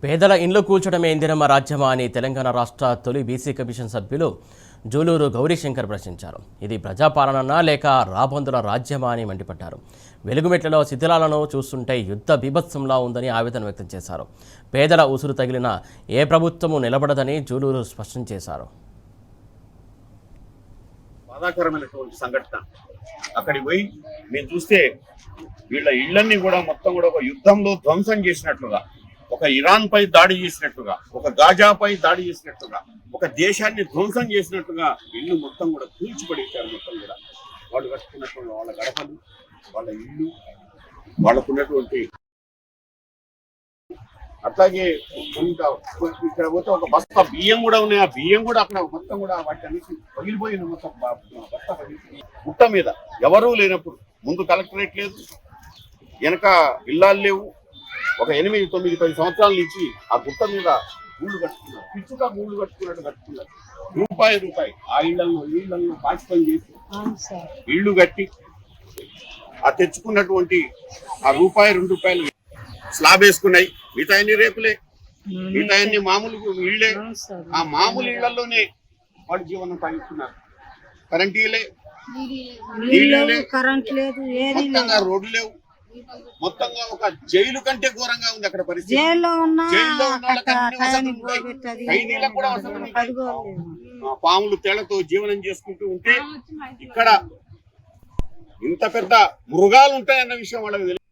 పేదల ఇండ్లు కూల్చడమే ఇందిరమ్మ రాజ్యమా అని తెలంగాణ రాష్ట్ర తొలి బీసీ కమిషన్ సభ్యులు జూలూరు గౌరీశంకర్ ప్రశ్నించారు. ఇది ప్రజాపాలననా లేక రాబందుల రాజ్యమా అని మండిపడ్డారు. వెలుగుమెట్లలో శిథిలాలను చూస్తుంటే యుద్ధ బీభత్సంలా ఉందని ఆవేదన వ్యక్తం చేశారు. పేదల ఉసురు తగిలిన ఏ ప్రభుత్వము నిలబడదని జూలూరు స్పష్టం చేశారు. బాధాకరమైనటువంటి సంఘటన. అక్కడికి పోయి మేము చూస్తే వీళ్ళ ఇళ్లన్నీ కూడా మొత్తం కూడా ఒక యుద్ధంలో ధ్వంసం చేసినట్లుగా, ఒక ఇరాన్ పై దాడి చేసినట్టుగా, ఒక గాజాపై దాడి చేసినట్టుగా, ఒక దేశాన్ని ధ్వంసం చేసినట్టుగా ఇల్లు మొత్తం కూడా కూల్చిపడేశారు. మొత్తం కూడా వాళ్ళు కట్టుకున్నటువంటి వాళ్ళ గడపలు, వాళ్ళ ఇల్లు, వాళ్ళకున్నటువంటి అట్లాగే ఇక్కడ పోతే ఒక బస్తా బియ్యం కూడా ఉన్నాయి. ఆ బియ్యం కూడా అక్కడ మొత్తం కూడా వాటి అన్నిటి పగిలిపోయిన మొత్తం బస్తా పగిలిపోయి గుట్ట మీద ఎవరూ లేనప్పుడు, ముందు కలెక్టరేట్ లేదు, వెనక ఇల్లాలు లేవు. ఒక 8, 9, 10 సంవత్సరాల నుంచి ఆ గుట్ట మీద గూళ్ళు కట్టుకున్నారు. పిచ్చుక గూళ్ళు కట్టుకున్నట్టు కట్టుకున్నారు. రూపాయి ఆ ఇళ్లలో పాచిపని చేసి ఇళ్ళు కట్టి ఆ తెచ్చుకున్నటువంటి ఆ ₹2 స్లాబ్ వేసుకున్నాయి. మిగతా అన్ని రేపులే, మిగతా అన్ని మామూలు ఇళ్లే. ఆ మామూలు ఇళ్లలోనే వాడు జీవనం సాగిస్తున్నారు. కరెంట్ ఇవ్వలే, మొత్తంగా రోడ్లు లేవు. మొత్తంగా ఒక జైలు కంటే ఘోరంగా ఉంది అక్కడ పరిస్థితి. జైల్లో పాములు తేళ్లతో జీవనం చేసుకుంటూ ఉంటే ఇక్కడ ఇంత పెద్ద మృగాలు ఉంటాయన్న విషయం వాళ్ళకి తెలియదు.